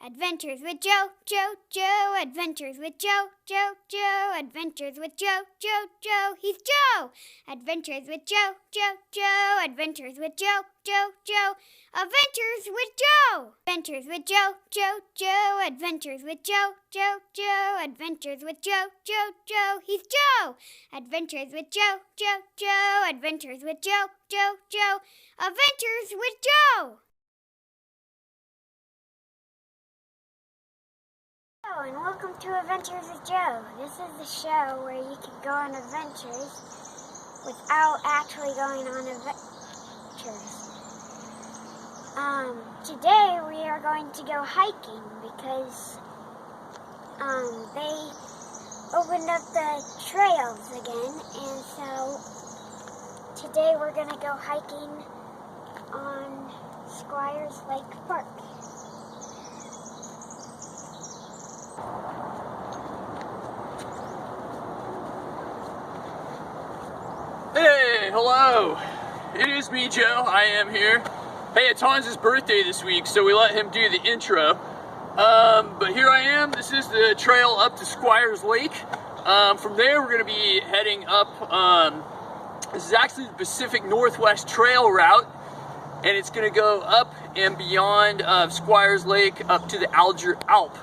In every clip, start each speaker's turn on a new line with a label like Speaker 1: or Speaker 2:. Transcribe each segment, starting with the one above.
Speaker 1: Adventures with Joe, Joe, Joe. Adventures with Joe, Joe, Joe. Adventures with Joe, Joe, Joe. He's Joe. Adventures with Joe, Joe, Joe. Adventures with Joe, Joe, Joe. Adventures with Joe. Adventures with Joe, Joe, Joe. Adventures with Joe, Joe, Joe. Adventures with Joe, Joe, Joe. He's Joe. Adventures with Joe, Joe, Joe. Adventures with Joe, Joe, Joe. Adventures with Joe. Hello and welcome to Adventures with Joe. This is the show where you can go on adventures without actually going on adventures. Today we are going to go hiking because they opened up the trails again, and so today we're going to go hiking on Squires Lake Park.
Speaker 2: Hey, hello. It is me, Joe. I am here. Hey, it's Hans' birthday this week, so we let him do the intro. But here I am. This is the trail up to Squires Lake. From there, we're going to be heading up. This is actually the Pacific Northwest Trail route, and it's going to go up and beyond Squires Lake up to the Alger Alp,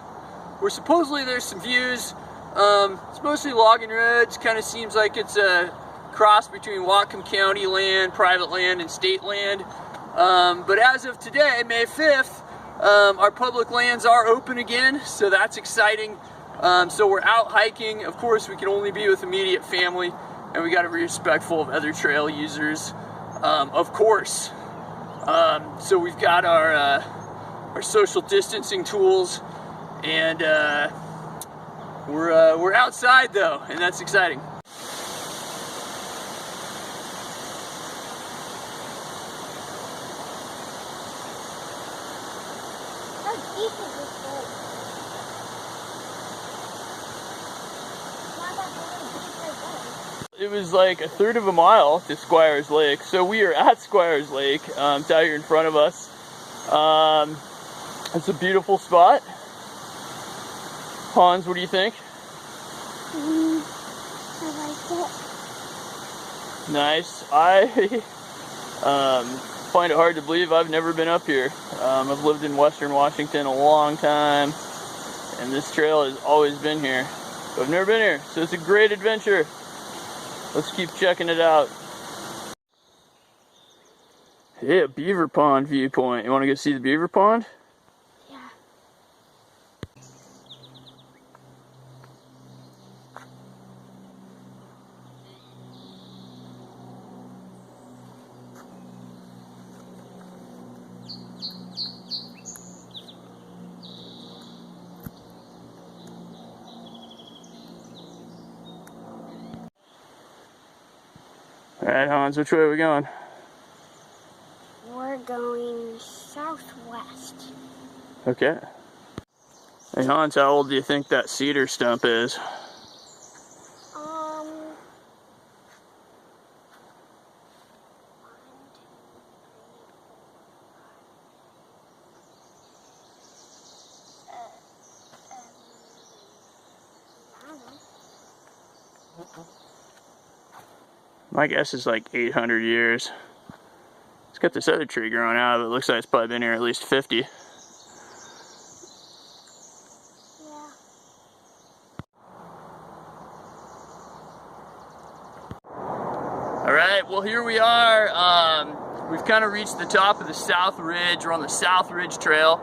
Speaker 2: where supposedly there's some views. It's mostly logging roads. Kind of seems like it's a cross between Whatcom County land, private land, and state land. But as of today, May 5th, our public lands are open again, so that's exciting. So we're out hiking. Of course, we can only be with immediate family, and we got to be respectful of other trail users, of course. So we've got our social distancing tools, and we're outside though, and that's exciting.
Speaker 1: How deep is this lake? Not that really deep right there.
Speaker 2: It was like a third of a mile to Squires Lake, so we are at Squires Lake. It's out here in front of us. It's a beautiful spot. Hans, what do you think?
Speaker 1: I like it.
Speaker 2: Nice. I find it hard to believe I've never been up here. I've lived in Western Washington a long time, and this trail has always been here. But I've never been here, so it's a great adventure. Let's keep checking it out. Hey, a beaver pond viewpoint. You want to go see the beaver pond?
Speaker 1: Yeah.
Speaker 2: Alright, Hans, which way are we going?
Speaker 1: We're going southwest.
Speaker 2: Okay. Hey, Hans, how old do you think that cedar stump is?
Speaker 1: I don't know.
Speaker 2: My guess is like 800 years. It's got this other tree growing out of it. It looks like it's probably been here at least 50.
Speaker 1: Yeah.
Speaker 2: Alright, well here we are. We've kind of reached the top of the South Ridge. We're on the South Ridge Trail,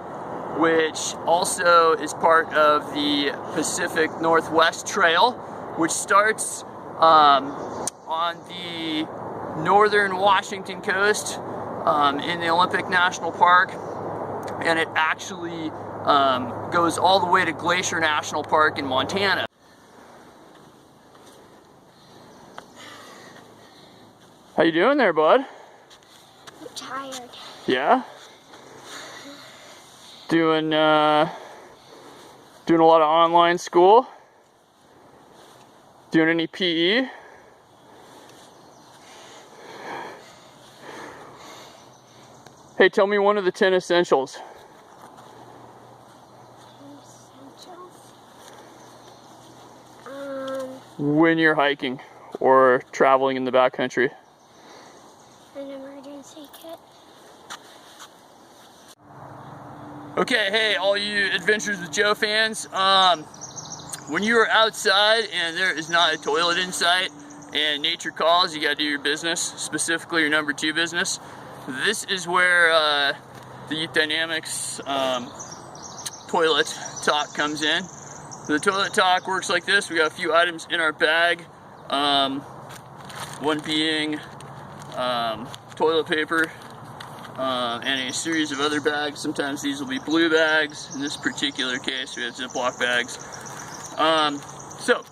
Speaker 2: which also is part of the Pacific Northwest Trail, which starts on the northern Washington coast in the Olympic National Park, and it actually goes all the way to Glacier National Park in Montana. How you doing there, bud?
Speaker 1: I'm tired.
Speaker 2: Yeah? Doing a lot of online school? Doing any PE? Hey, tell me one of the 10 essentials. When you're hiking or traveling in the backcountry.
Speaker 1: An emergency kit.
Speaker 2: Okay, hey, all you Adventures with Joe fans, when you are outside and there is not a toilet in sight and nature calls, you gotta do your business, specifically your number 2 business. This is where the Youth Dynamics toilet talk comes in. The toilet talk works like this. We got a few items in our bag, one being toilet paper, and a series of other bags. Sometimes these will be blue bags. In this particular case, we have Ziploc bags. So,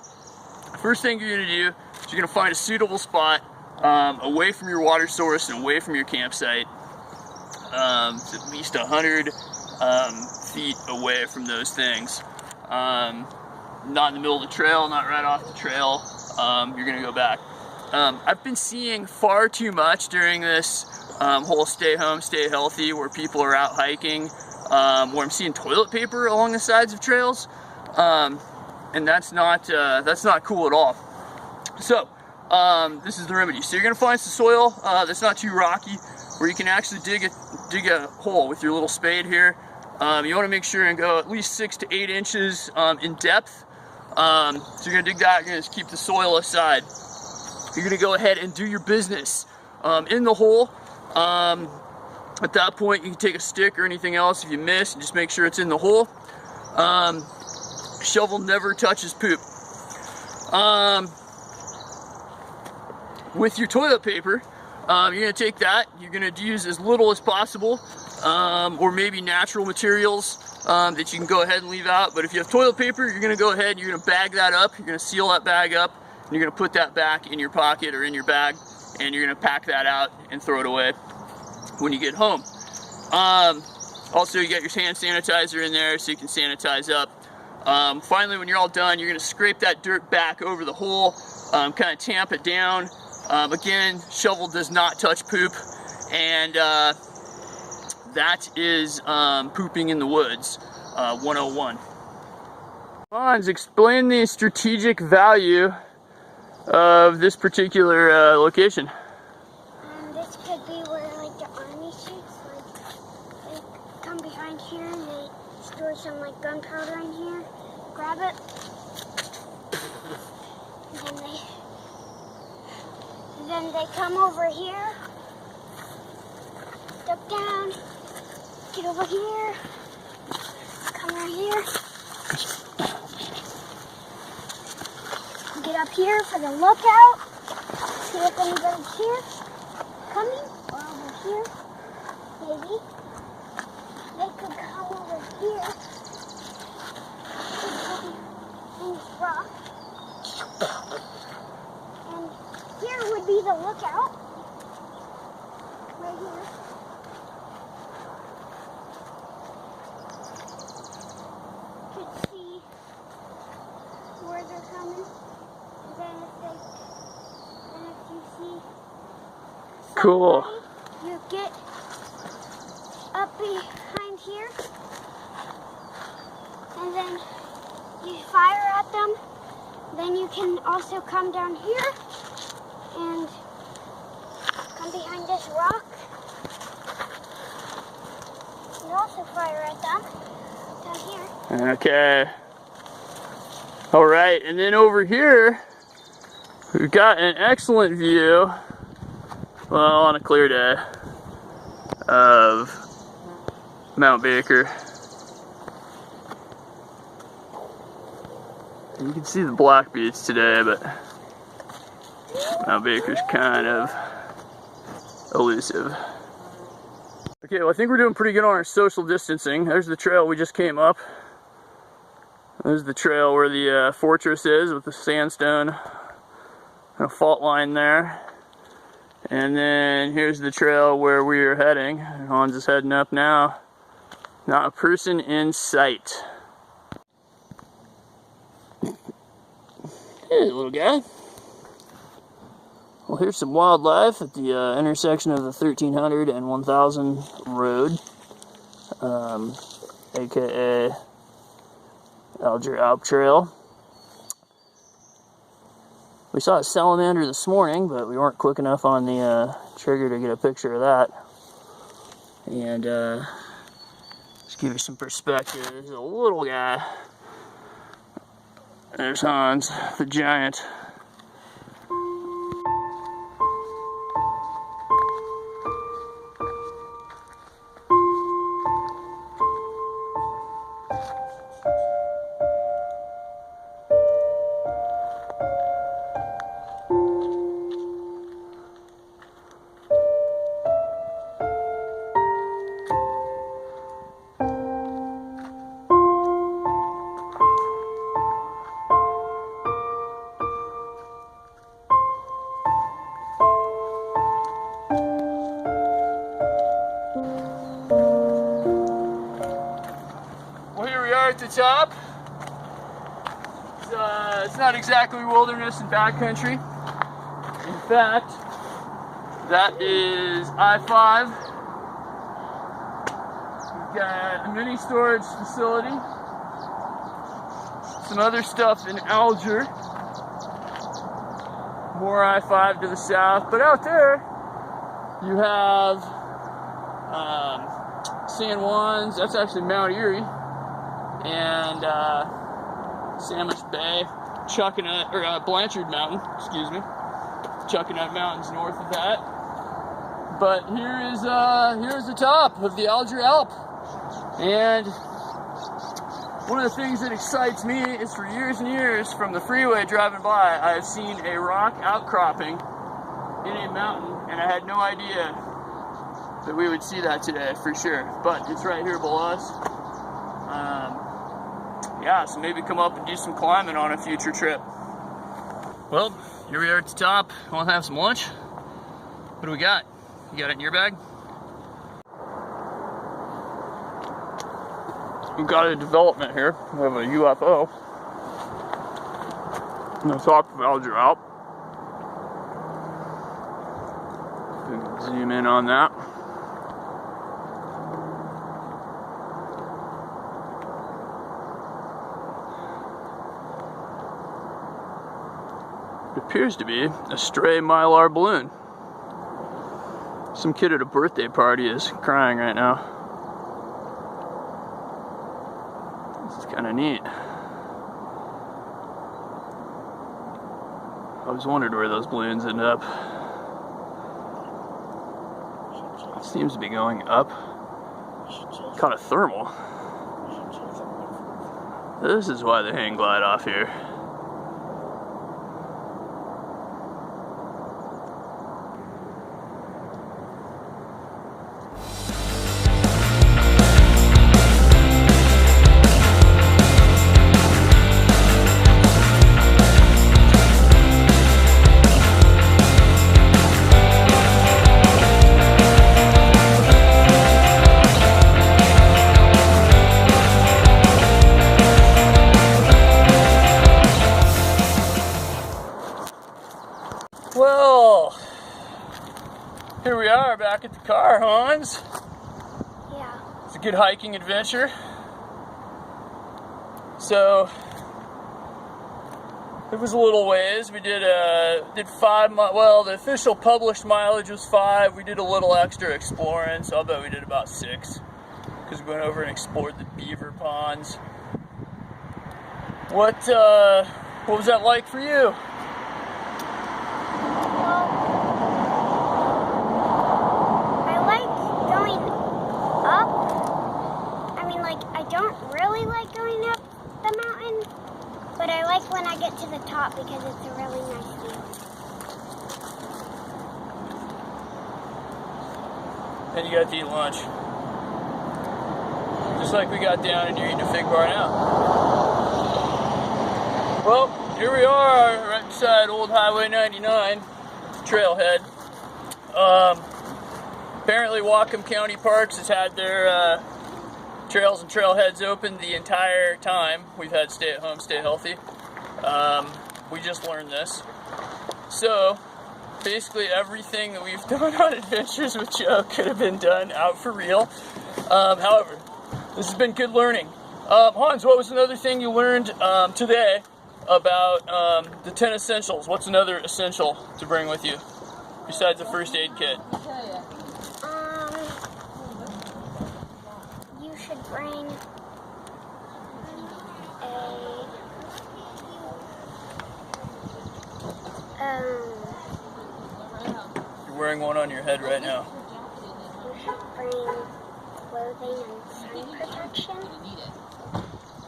Speaker 2: first thing you're gonna do is you're gonna find a suitable spot away from your water source and away from your campsite. It's at least 100 feet away from those things. Not in the middle of the trail, not right off the trail. You're gonna go back. I've been seeing far too much during this whole stay home, stay healthy, where people are out hiking, where I'm seeing toilet paper along the sides of trails, and that's not cool at all. So this is the remedy. So you're gonna find some soil that's not too rocky, where you can actually dig a hole with your little spade here. You want to make sure and go at least 6 to 8 inches in depth. So you're gonna dig that. You're gonna just keep the soil aside. You're gonna go ahead and do your business in the hole. At that point, you can take a stick or anything else if you miss, and just make sure it's in the hole. Shovel never touches poop. With your toilet paper, you're gonna take that. You're gonna use as little as possible, or maybe natural materials that you can go ahead and leave out. But if you have toilet paper, you're gonna go ahead and you're gonna bag that up. You're gonna seal that bag up, and you're gonna put that back in your pocket or in your bag, and you're gonna pack that out and throw it away when you get home. Also, you got your hand sanitizer in there so you can sanitize up. Finally, when you're all done, you're gonna scrape that dirt back over the hole, kind of tamp it down. Again, shovel does not touch poop, and that is pooping in the woods 101. Hans, explain the strategic value of this particular location.
Speaker 1: This could be where like the army shoots, like they come behind here and they store some like gunpowder in here, grab it, and then they come over here, duck down, get over here, come right here, get up here for the lookout, see if anybody's here, coming, or over here, maybe. They could come over here, in this rock, and here would be the lookout, right here. Could see where they're coming. Then if you see somebody,
Speaker 2: Cool.
Speaker 1: you get up behind here, and then you fire at them. Then you can also come down here and come behind this rock and also fire at them down here.
Speaker 2: Okay. All right, and then over here, we've got an excellent view, well, on a clear day, of Mount Baker. You can see the black beach today, but Mount Baker's kind of elusive. Okay, well, I think we're doing pretty good on our social distancing. There's the trail we just came up. There's the trail where the fortress is with the sandstone fault line there. And then here's the trail where we are heading. Hans is heading up now. Not a person in sight. Hey, little guy. Well, here's some wildlife at the intersection of the 1300 and 1000 road, aka Alger Alp Trail. We saw a salamander this morning, but we weren't quick enough on the trigger to get a picture of that. And just give you some perspective. There's a little guy. There's Hans, the giant. At the top. It's not exactly wilderness and backcountry. In fact, that is I-5. We've got a mini storage facility, some other stuff in Alger, more I-5 to the south, but out there you have San Juan's, that's actually Mount Erie, and Sandwich Bay, Chuckanut, or Blanchard Mountain, excuse me. Chuckanut Mountain's north of that. But here's the top of the Alger Alp. And one of the things that excites me is for years and years from the freeway driving by, I've seen a rock outcropping in a mountain, and I had no idea that we would see that today for sure. But it's right here below us. Yeah, so maybe come up and do some climbing on a future trip. Well, here we are at the top. Want to have some lunch? What do we got? You got it in your bag? We've got a development here. We have a UFO on the top of Alger Alp. Zoom in on that. It appears to be a stray Mylar balloon. Some kid at a birthday party is crying right now. This is kind of neat. I always wondered where those balloons end up. It seems to be going up. Kind of thermal. This is why they hang glide off here. Well, here we are back at the car, Hans.
Speaker 1: Yeah.
Speaker 2: It's a good hiking adventure. So, it was a little ways. We did 5 miles. Well, the official published mileage was 5. We did a little extra exploring, so I'll bet we did about 6. Because we went over and explored the beaver ponds. What was that like for you?
Speaker 1: But I like when I get to the top because it's a really nice view.
Speaker 2: And you got to eat lunch. Just like we got down and you're eating a fig bar now. Well, here we are right beside Old Highway 99, trailhead. Apparently Whatcom County Parks has had their trails and trailheads open the entire time we've had stay at home, stay healthy. We just learned this. So, basically everything that we've done on Adventures with Joe could have been done out for real. However, this has been good learning. Hans, what was another thing you learned today about the 10 essentials? What's another essential to bring with you besides the first aid kit?
Speaker 1: You should bring
Speaker 2: You're wearing one on your head right now.
Speaker 1: you should bring clothing and sun protection.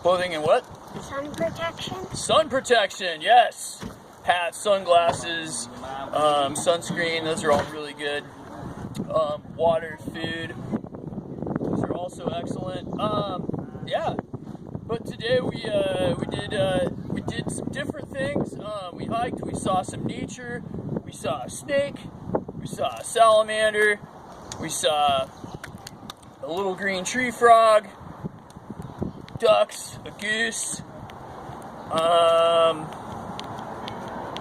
Speaker 2: Clothing and what?
Speaker 1: Sun protection.
Speaker 2: Sun protection, yes. Hats, sunglasses, sunscreen, those are all really good. Water, food, those are also excellent. Yeah, but today we did some different things. We hiked, we saw some nature, we saw a snake, we saw a salamander, we saw a little green tree frog, ducks, a goose.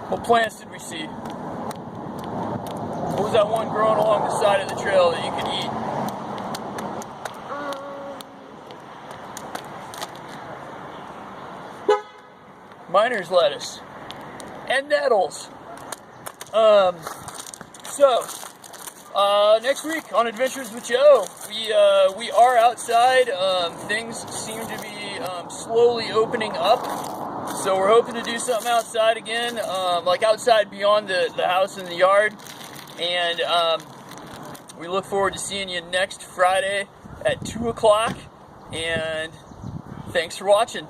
Speaker 2: What plants did we see? What was that one growing along the side of the trail that you could eat? Miner's lettuce. And nettles. Next week on Adventures with Joe, we are outside. Things seem to be slowly opening up. So we're hoping to do something outside again, like outside beyond the house and the yard. And we look forward to seeing you next Friday at 2 o'clock. And thanks for watching.